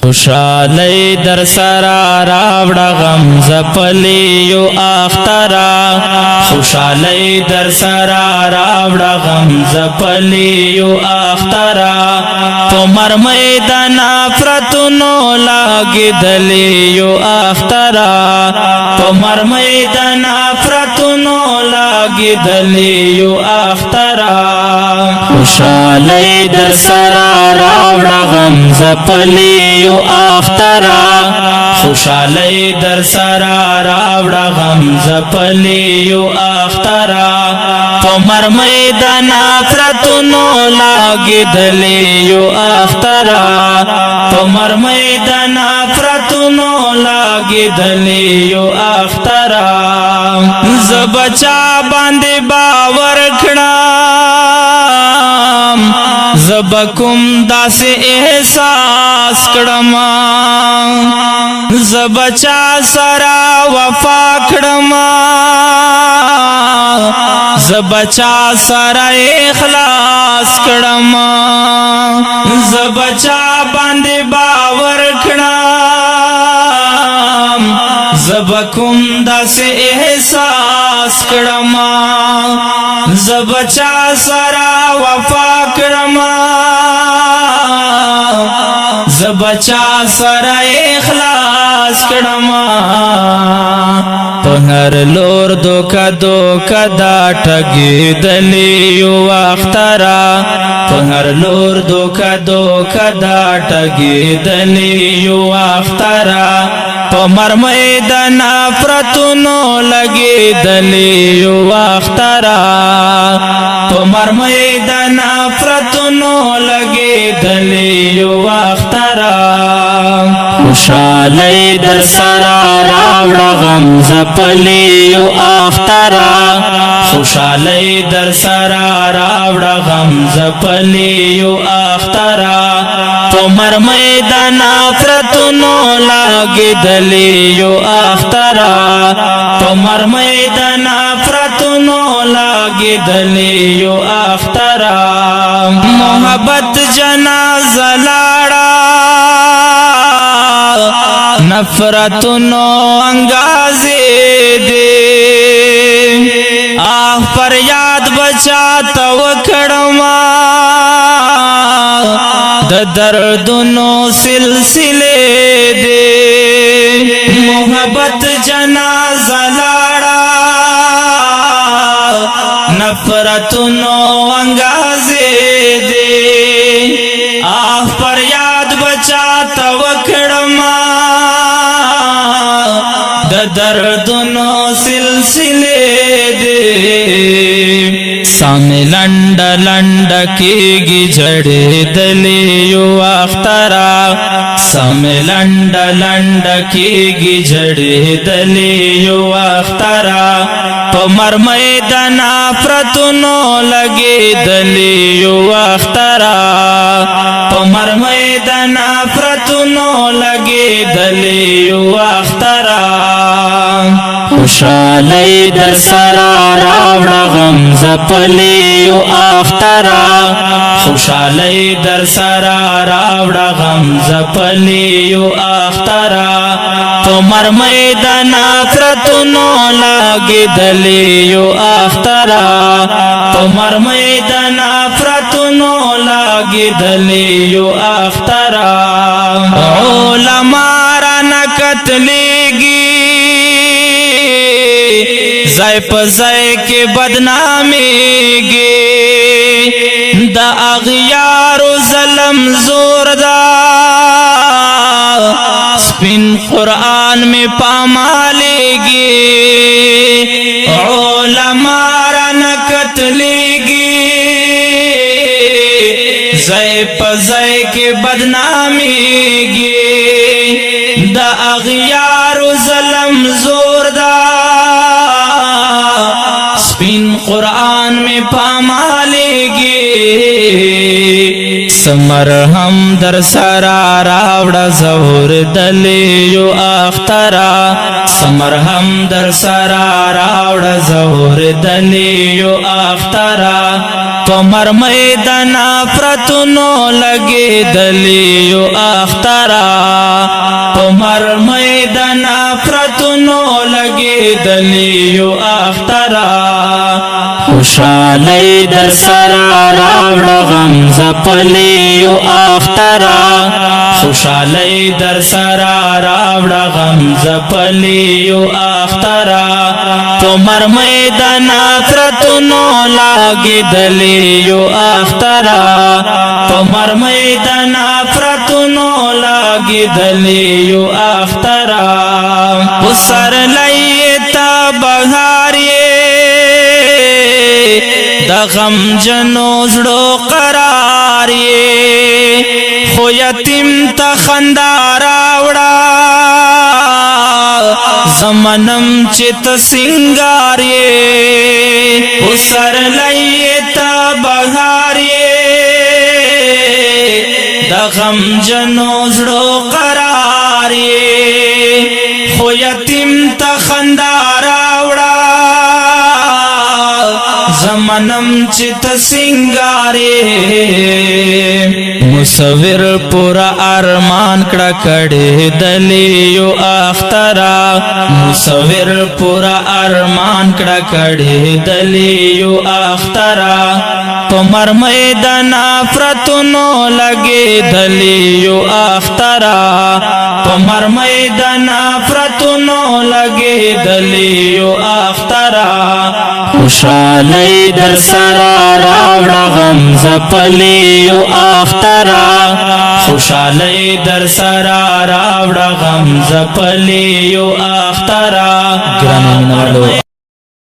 خوشالی در سرا راوڑا غم زپلیو اخترا خوشالی در سرا راوڑا غم زپلیو اخترا پمر میدان فرتنو لاگی دلیو اخترا پمر میدان فرتنو لاگی دلیو اخترا خوشالی در سرا راوڑا غم زپلیو اخترا خوشالی در سرا راوڑا غم زپلیو اخترا پمر میدان فرتنو لاگی دلیو اخترا پمر میدان فرتنو لاگی دلیو اخترا زبچا باندې باور کړم زبکم داس احساس کړم زبچا سرا وفا کړم زبچا سرا اخلاص کړم زبچا باندې باور کړم زبکم داس احساس کړم زبچا سرا وفا کړم زبچا سرا اخلاص کړم پهر لور دوکا دوکا دا ټګي دلیو اخترا پهر لور دوکا دوکا دا ټګي دلیو اخترا پمر میدان فرتنو لګي دلیو اخترا پمر میدان فرتنو لګي دلیو اخترا خوشالی در سرا راوڑا غم زپلیو اخترا خوشالی در سرا راوڑا غم زپلیو اخترا پمر میدان فرتنو لاگی دلیو اخترا پمر میدان فرتنو لاگی دلیو اخترا محبت جنازہ لاڑا نفرتنو انگازی دے آہ پر یاد بچا تو کھڑما د دردنو سلسلے دے محبت جنازہ لاڑا نفرتنو انگازی دے آہ پر یاد بچا تو کھڑما دردنو سلسلے دے سامنے لنڈ لنڈ کیگی جڑے دلیو اخترا سامنے لنڈ لنڈ کیگی جڑے دلیو اخترا پمر میدان فرتنو لگے دلیو اخترا پمر میدان فرتنو لگے دلیو اخترا خوشالی در سرا راوڑا غم زپلیو اخترا خوشالی در سرا راوڑا غم زپلیو اخترا پمر میدان فرتنو لاگی دلیو اخترا پمر میدان فرتنو لاگی دلیو اخترا علماء را نکتلیگی زائے پزائے کے بدنامی گے دا اغیار و ظلم زور دا سپین قرآن میں پامالے گے علماء را نکتلے گے زائے پزائے کے بدنامی گے دا اغیار و ظلم زور دا سپین قرآن میں پامالے گے سمر هم در سرا راوڑا زور دلیو اخترا سمر هم در سرا راوڑا زور دلیو اخترا پمر میدان پرتونو لگی دلیو اخترا پمر میدان پرتونو لگی دلیو اخترا خوشالی در سرا راوڑا غم زپلیو اخترا خوشالی در سرا راوڑا غم زپلیو اخترا پمر میدان پرتونو لگی دلیو اخترا پمر میدان پرتونو لگی دلیو اخترا پسر لیتا بغاریه د غم جنو زړو قرار یې خو یتیم ته خندا راوړه زمنم چې ته سنگار یې پسرلی ته بهار یې د غم جنو زړو قرار یې خو یتیم ته خندا راوړه زمنم چت سنگارے مصور پورا ارمان کڑا کڑے دلیو اخترا مصور پورا ارمان کڑا کڑے دلیو اخترا پمر میدان پرتونو لگے دلیو اخترا پمر میدان پرتونو لگے دلیو اخترا خوشالی در سرا راوڑا غم زپلیو اخترا خوشالی در سرا راوڑا غم زپلیو اخترا گرانی منوالو